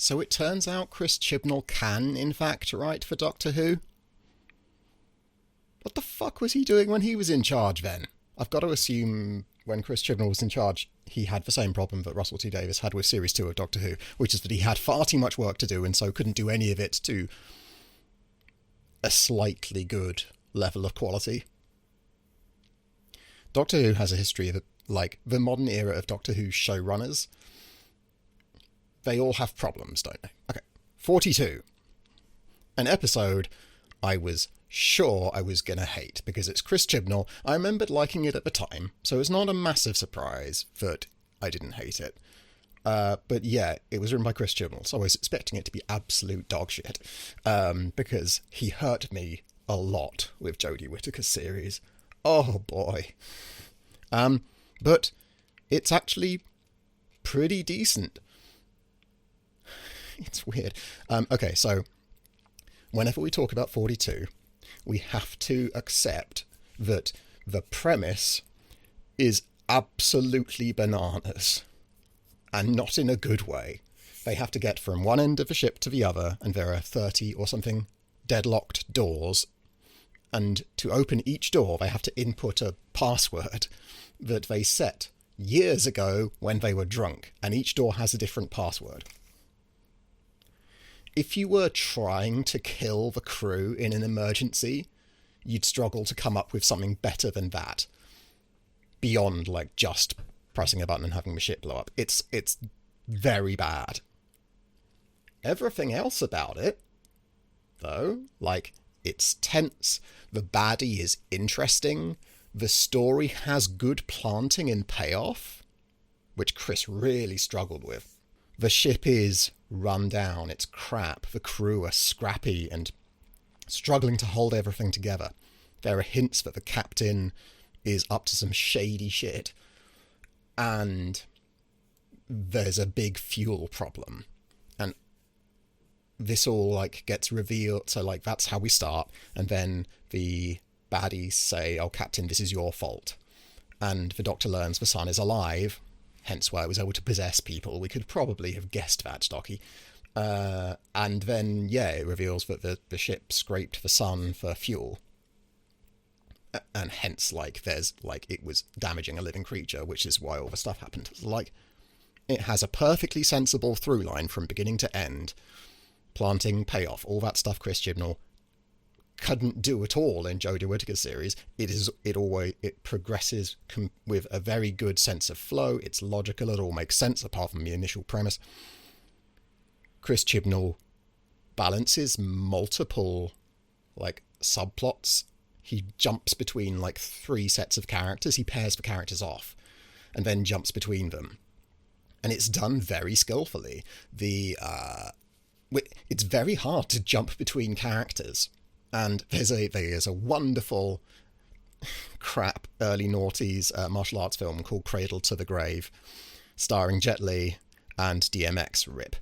So it turns out Chris Chibnall can, in fact, write for Doctor Who? What the fuck was he doing when he was in charge then? I've got to assume when Chris Chibnall was in charge, he had the same problem that Russell T Davies had with Series 2 of Doctor Who, which is that he had far too much work to do and so couldn't do any of it to a slightly good level of quality. Doctor Who has a history of, like, the modern era of Doctor Who showrunners. They all have problems, don't they? Okay, 42. An episode I was sure I was going to hate because it's Chris Chibnall. I remembered liking it at the time, so it's not a massive surprise that I didn't hate it. But yeah, it was written by Chris Chibnall, so I was expecting it to be absolute dog shit, because he hurt me a lot with Jodie Whittaker's series. Oh boy. But it's actually pretty decent. It's weird. Okay, so whenever we talk about 42, we have to accept that the premise is absolutely bananas, and not in a good way. They have to get from one end of the ship to the other, and there are 30 or something deadlocked doors, and to open each door they have to input a password that they set years ago when they were drunk, and each door has a different password. If you were trying to kill the crew in an emergency, you'd struggle to come up with something better than that, beyond, like, just pressing a button and having the ship blow up. It's very bad. Everything else about it, though, like, it's tense, the baddie is interesting, the story has good planting and payoff, which Chris really struggled with. The ship is run down, it's crap, the crew are scrappy and struggling to hold everything together. There are hints that the captain is up to some shady shit, and there's a big fuel problem. And this all, like, gets revealed, so, like, that's how we start, and then the baddies say, oh, Captain, this is your fault. And the Doctor learns the son is alive, hence why I was able to possess people. We could probably have guessed that, Stocky. And then, yeah, it reveals that the ship scraped the sun for fuel. And hence, like, there's, like, it was damaging a living creature, which is why all the stuff happened. Like, it has a perfectly sensible through line from beginning to end. Planting, payoff, all that stuff Chris Chibnall couldn't do at all in Jodie Whittaker's series. It progresses with a very good sense of flow. It's logical. It all makes sense apart from the initial premise. Chris Chibnall balances multiple, like, subplots. He jumps between, like, 3 sets of characters. He pairs the characters off and then jumps between them. And it's done very skillfully. It's very hard to jump between characters. And there's a wonderful crap early noughties martial arts film called Cradle to the Grave, starring Jet Li and DMX Rip.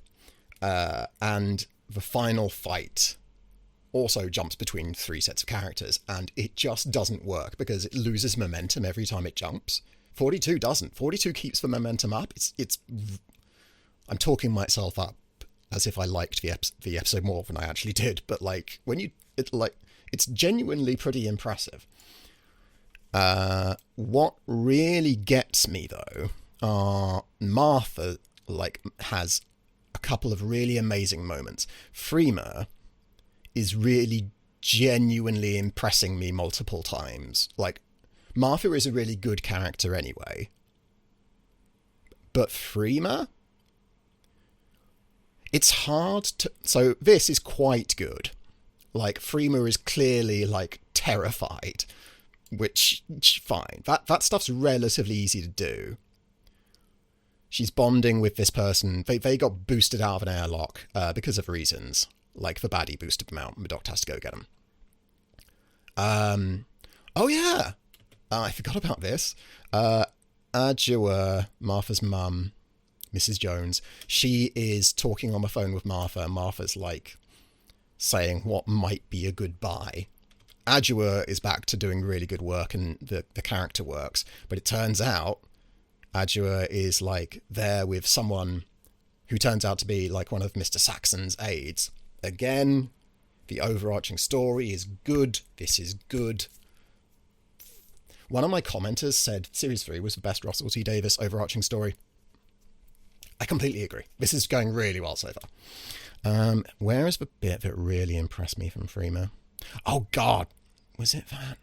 And the final fight also jumps between 3 sets of characters, and it just doesn't work because it loses momentum every time it jumps. 42 doesn't. 42 keeps the momentum up. I'm talking myself up as if I liked the episode more than I actually did, but, like, it's genuinely pretty impressive. What really gets me, though, Martha, like, has a couple of really amazing moments. Freema is really genuinely impressing me multiple times. Like, Martha is a really good character anyway, but Freema, it's hard to... So this is quite good. Like, Freema is clearly, like, terrified, which, fine. That stuff's relatively easy to do. She's bonding with this person. They got boosted out of an airlock because of reasons. Like, the baddie boosted them out and the Doctor has to go get them. Oh yeah! I forgot about this. Adjoa, Martha's mum, Mrs. Jones, she is talking on the phone with Martha, and Martha's, like, saying what might be a goodbye. Adjoa is back to doing really good work, and the character works, but it turns out Adjoa is, like, there with someone who turns out to be like one of Mr. Saxon's aides. Again, the overarching story is good. This is good. One of my commenters said Series 3 was the best Russell T Davies overarching story. I completely agree. This is going really well so far. Where is the bit that really impressed me from Freema? Oh, God. Was it that?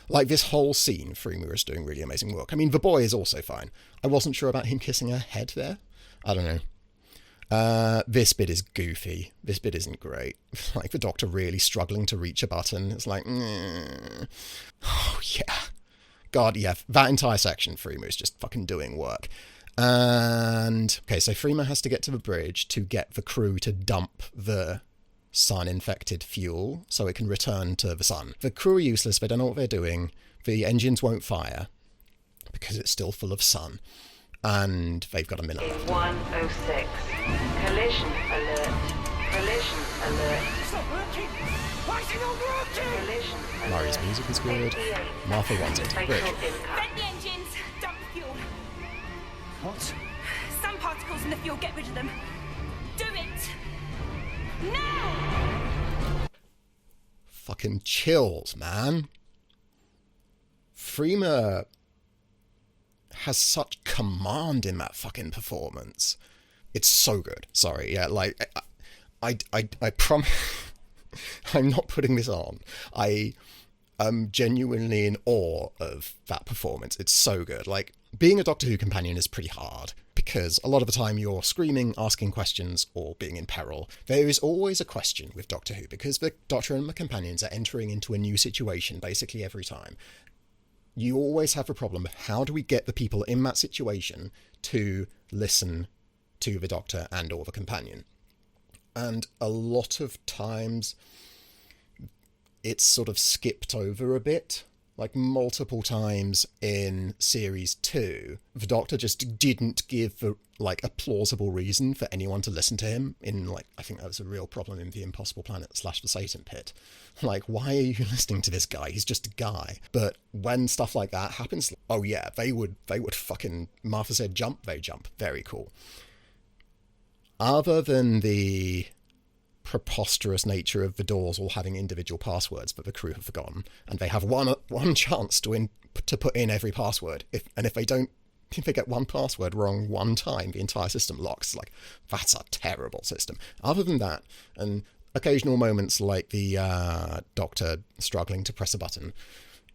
Like, this whole scene, Freema is doing really amazing work. I mean, the boy is also fine. I wasn't sure about him kissing her head there. I don't know. This bit is goofy. This bit isn't great. Like, the Doctor really struggling to reach a button. It's like, oh, yeah. God, yeah. That entire section, Freema is just fucking doing work. And, okay, so Freema has to get to the bridge to get the crew to dump the sun-infected fuel so it can return to the sun. The crew are useless, they don't know what they're doing, the engines won't fire because it's still full of sun, and they've got a minute left. 106. Collision alert. Collision alert. Stop working! Why is it not working? Collision alert. Murray's music is good. Martha wants it. Bridge. Vent the engines, dump the fuel. What? Some particles in the fuel, get rid of them. Do it! Now! Fucking chills, man. Freema has such command in that fucking performance. It's so good. Sorry, yeah, like, I promise... I'm not putting this on. I am genuinely in awe of that performance. It's so good. Like, being a Doctor Who companion is pretty hard, because a lot of the time you're screaming, asking questions, or being in peril. There is always a question with Doctor Who, because the Doctor and the companions are entering into a new situation basically every time. You always have a problem of how do we get the people in that situation to listen to the Doctor and or the companion. And a lot of times it's sort of skipped over a bit. Like, multiple times in Series 2, the Doctor just didn't give, like, a plausible reason for anyone to listen to him. I think that was a real problem in The Impossible Planet / The Satan Pit. Like, why are you listening to this guy? He's just a guy. But when stuff like that happens, oh yeah, they would fucking, Martha said jump, they jump. Very cool. Other than the preposterous nature of the doors all having individual passwords that the crew have forgotten, and they have one chance to put in every password, if they get one password wrong one time, the entire system locks. Like, that's a terrible system. Other than that, and occasional moments like the Doctor struggling to press a button,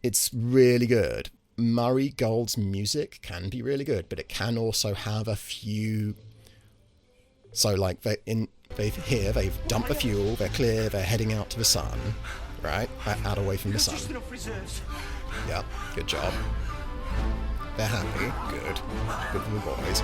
it's really good. Murray Gold's music can be really good, but it can also have a few... So, like, they've dumped the fuel, they're clear, they're heading out to the sun, right? Out away from the sun. Just enough reserves. Yep, good job. They're happy, good. Good for the boys.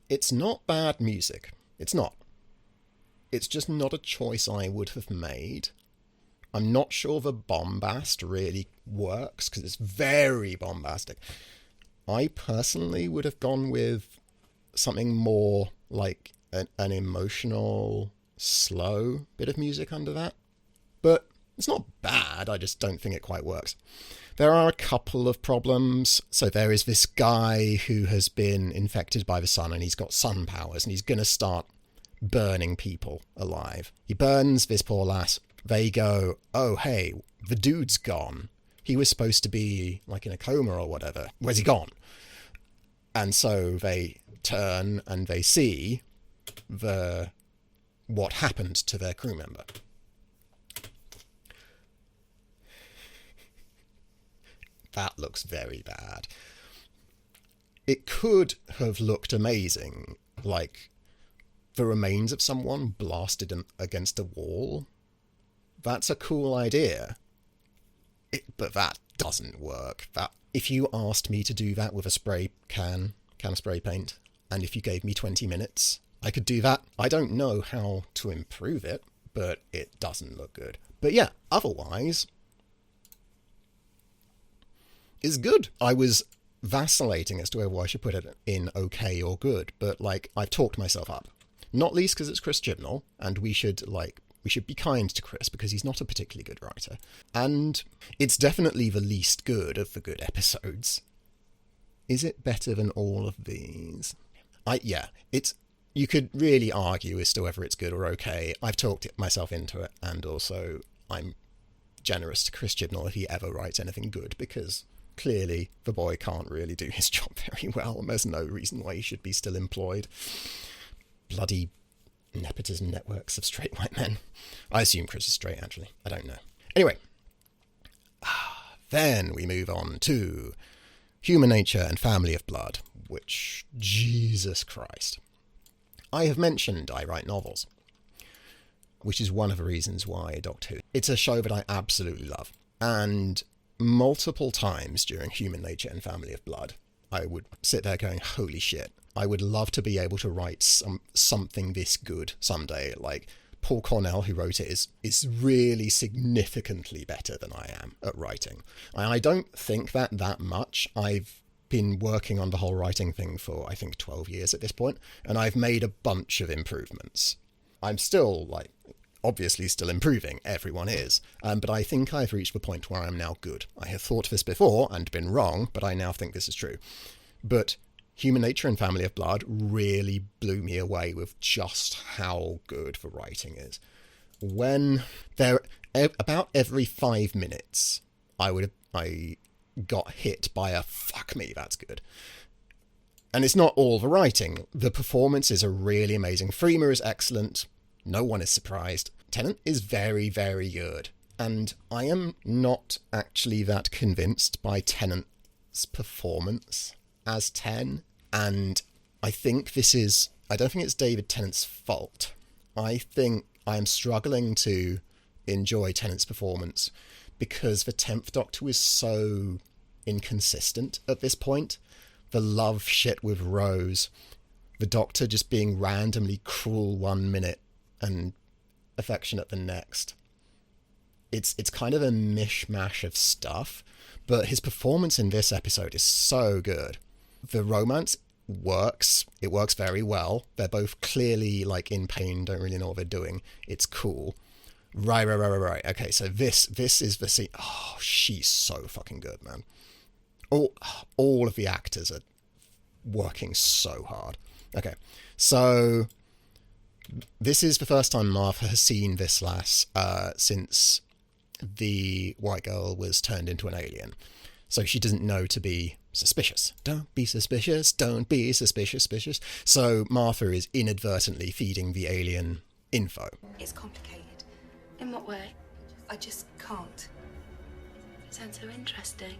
It's not bad music. It's not. It's just not a choice I would have made. I'm not sure the bombast really works, because it's very bombastic. I personally would have gone with something more like an emotional, slow bit of music under that. But it's not bad, I just don't think it quite works. There are a couple of problems. So there is this guy who has been infected by the sun, and he's got sun powers, and he's going to start burning people alive. He burns this poor lass. They go, oh, hey, the dude's gone. He was supposed to be, like, in a coma or whatever. Where's he gone? And so they turn and they see what happened to their crew member. That looks very bad. It could have looked amazing, like the remains of someone blasted against a wall. That's a cool idea. But that doesn't work. If you asked me to do that with a spray can of spray paint, and if you gave me 20 minutes, I could do that. I don't know how to improve it, but it doesn't look good. But yeah, otherwise... is good. I was vacillating as to whether I should put it in okay or good, but like I've talked myself up. Not least because it's Chris Chibnall, and we should be kind to Chris because he's not a particularly good writer. And it's definitely the least good of the good episodes. Is it better than all of these? You could really argue as to whether it's good or okay. I've talked myself into it, and also I'm generous to Chris Chibnall if he ever writes anything good, because clearly the boy can't really do his job very well, and there's no reason why he should be still employed. Bloody nepotism networks of straight white men. I assume Chris is straight, actually. I don't know. Anyway, then we move on to Human Nature and Family of Blood, which, Jesus Christ. I have mentioned I write novels, which is one of the reasons why Doctor Who. It's a show that I absolutely love, and multiple times during Human Nature and Family of Blood, I would sit there going, holy shit, I would love to be able to write something this good someday. Like, Paul Cornell, who wrote it, is really significantly better than I am at writing. I don't think that much. I've been working on the whole writing thing for, I think, 12 years at this point, and I've made a bunch of improvements. I'm still, obviously still improving. Everyone is. But I think I've reached the point where I'm now good. I have thought this before and been wrong, but I now think this is true. But Human Nature and Family of Blood really blew me away with just how good the writing is. When about every 5 minutes, I got hit by a fuck me, that's good. And it's not all the writing. The performances are really amazing. Freema is excellent. No one is surprised. Tennant is very, very good. And I am not actually that convinced by Tennant's performance as 10. And I don't think it's David Tennant's fault. I think I am struggling to enjoy Tennant's performance because the 10th Doctor was so inconsistent at this point. The love shit with Rose, the Doctor just being randomly cruel 1 minute and affectionate the next. It's kind of a mishmash of stuff, but his performance in this episode is so good. The romance works. It works very well. They're both clearly in pain, don't really know what they're doing. It's cool. Right. Okay, so this is the scene. Oh, she's so fucking good, man. All of the actors are working so hard. Okay, so this is the first time Martha has seen this lass since the white girl was turned into an alien. So she doesn't know to be suspicious. Don't be suspicious. Don't be suspicious. So Martha is inadvertently feeding the alien info. It's complicated. In what way? I just can't. It sounds so interesting.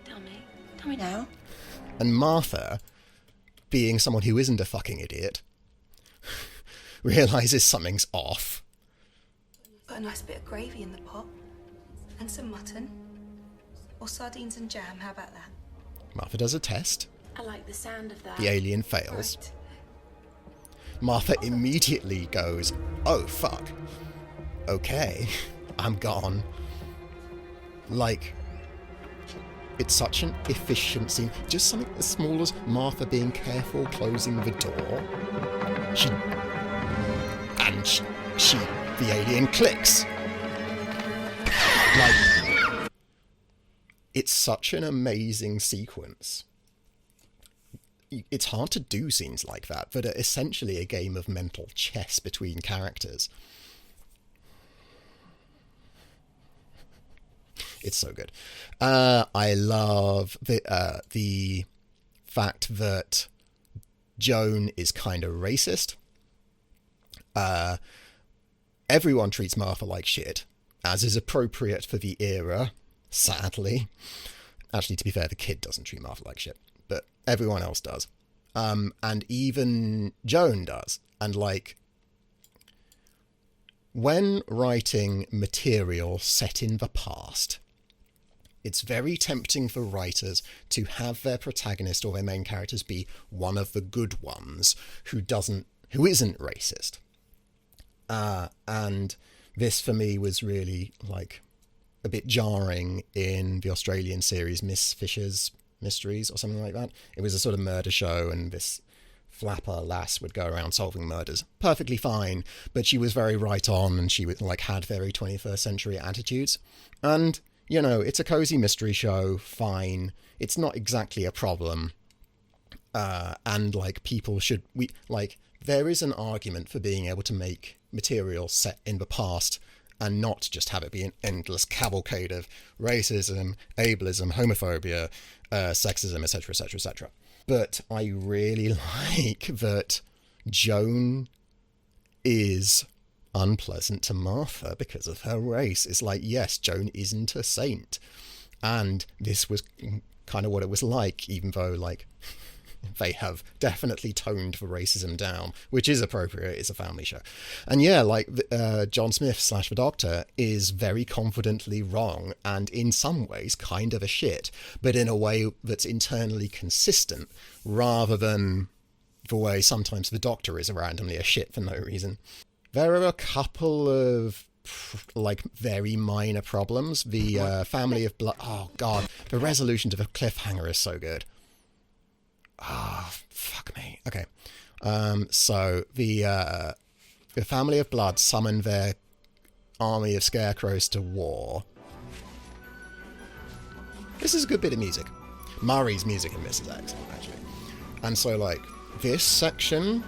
Tell me. Tell me now. And Martha, being someone who isn't a fucking idiot, realises something's off. Put a nice bit of gravy in the pot. And some mutton. Or sardines and jam, how about that? Martha does a test. I like the sound of that. The alien fails. Right. Martha immediately goes, oh fuck. Okay, I'm gone. It's such an efficient scene. Just something as small as Martha being careful closing the door. The alien clicks. It's such an amazing sequence. It's hard to do scenes like that are essentially a game of mental chess between characters. It's so good. I love the fact that Joan is kind of racist. Everyone treats Martha like shit, as is appropriate for the era, sadly. Actually, to be fair, the kid doesn't treat Martha like shit, but everyone else does. And even Joan does. And when writing material set in the past, it's very tempting for writers to have their protagonist or their main characters be one of the good ones who isn't racist. And this for me was really a bit jarring in the Australian series Miss Fisher's Mysteries or something like that. It was a sort of murder show, and this flapper lass would go around solving murders. Perfectly fine, but she was very right on, and she would, like, had very 21st century attitudes. And, you know, it's a cozy mystery show, fine. It's not exactly a problem. And, like, there is an argument for being able to make material set in the past and not just have it be an endless cavalcade of racism, ableism, homophobia, sexism, etc., etc., etc. But I really like that Joan is unpleasant to Martha because of her race. It's like, yes, Joan isn't a saint. And this was kind of what it was like, even though, like, they have definitely toned the racism down, which is appropriate. It's a family show. And yeah, like, John Smith / the Doctor is very confidently wrong and in some ways kind of a shit, but in a way that's internally consistent rather than the way sometimes the Doctor is randomly a shit for no reason. There are a couple of, like, very minor problems. The family of blood... Oh, God. The resolution to the cliffhanger is so good. Ah, oh, fuck me. Okay. So the family of blood summon their army of scarecrows to war. This is a good bit of music. Murray's music in this is excellent, actually. And so, like, this section,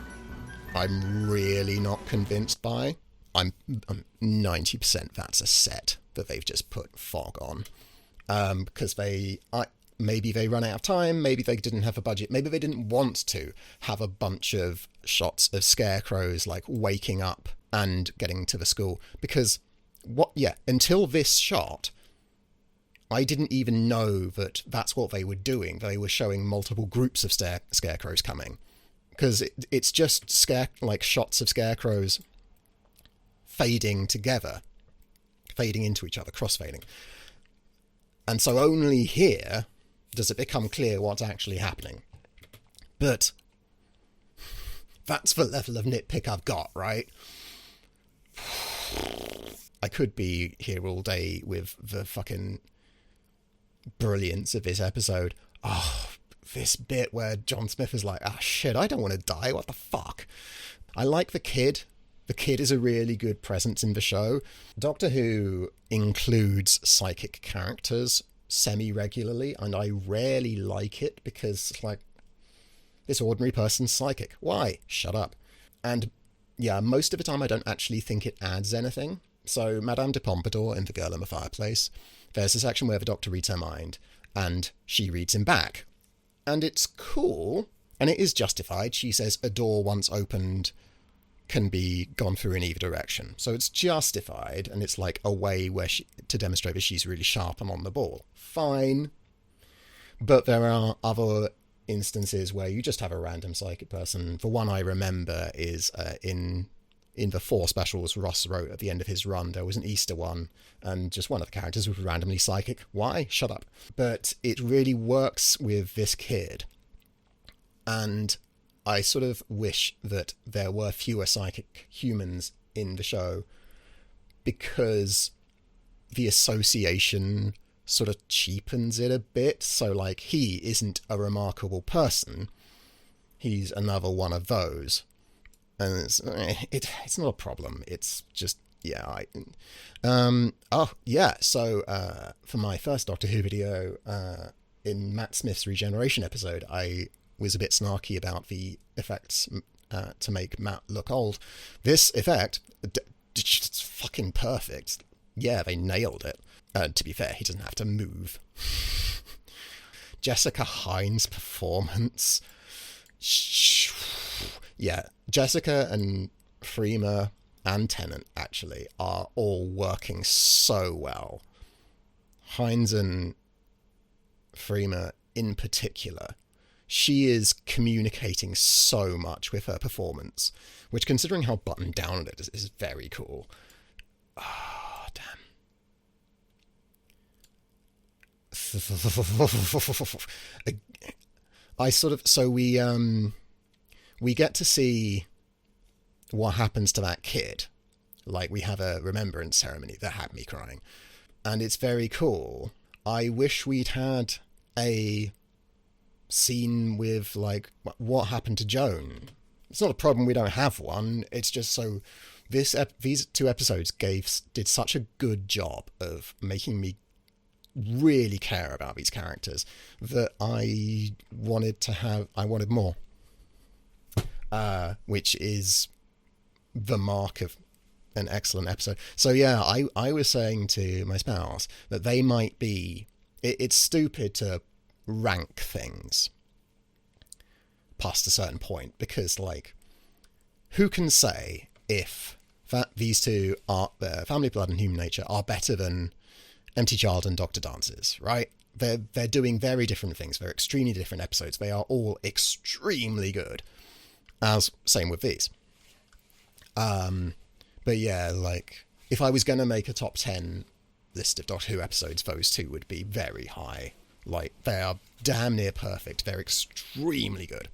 I'm really not convinced by. I'm 90% that's a set that they've just put fog on. Because maybe they run out of time, maybe they didn't have a budget, maybe they didn't want to have a bunch of shots of scarecrows, like, waking up and getting to the school. Because, until this shot, I didn't even know that that's what they were doing. They were showing multiple groups of scarecrows coming. Because it's just shots of scarecrows fading together, fading into each other, crossfading. And so only here does it become clear what's actually happening. But that's the level of nitpick I've got, right? I could be here all day with the fucking brilliance of this episode. Oh, this bit where John Smith is like, shit, I don't want to die, what the fuck? I like the kid. The kid is a really good presence in the show. Doctor Who includes psychic characters semi-regularly, and I rarely like it because, like, this ordinary person's psychic. Why? Shut up. And yeah, most of the time I don't actually think it adds anything. So Madame de Pompadour in The Girl in the Fireplace, there's a section where the Doctor reads her mind, and she reads him back. And it's cool, and it is justified. She says a door once opened can be gone through in either direction. So it's justified, and it's like a way where to demonstrate that she's really sharp and on the ball. Fine. But there are other instances where you just have a random psychic person. The one I remember is in the 4 specials Ross wrote at the end of his run. There was an Easter one, and just one of the characters was randomly psychic. Why? Shut up. But it really works with this kid. And I sort of wish that there were fewer psychic humans in the show, because the association sort of cheapens it a bit. So, like, he isn't a remarkable person. He's another one of those. And it's not a problem. It's just, yeah. So for my first Doctor Who video, in Matt Smith's Regeneration episode, I was a bit snarky about the effects to make Matt look old. This effect, it's fucking perfect. Yeah, they nailed it. To be fair, he doesn't have to move. Jessica Hynes' performance. Yeah, Jessica and Freema and Tennant, actually, are all working so well. Hynes and Freema in particular. She is communicating so much with her performance, which, considering how buttoned down it is very cool. Oh, damn. We get to see what happens to that kid. Like, we have a remembrance ceremony that had me crying. And it's very cool. I wish we'd had a scene with, like, what happened to Joan. It's not a problem we don't have one. It's just so these 2 episodes did such a good job of making me really care about these characters that I wanted more. Which is the mark of an excellent episode. So yeah, I was saying to my spouse that they might be... It's stupid to rank things past a certain point, because, like, who can say if these two are, Family Blood and Human Nature, are better than Empty Child and Dr. Dances, right? They're doing very different things. They're extremely different episodes. They are all extremely good. As same with these. But yeah, like, if I was going to make a top 10 list of Doctor Who episodes, those 2 would be very high. Like, they are damn near perfect. They're extremely good.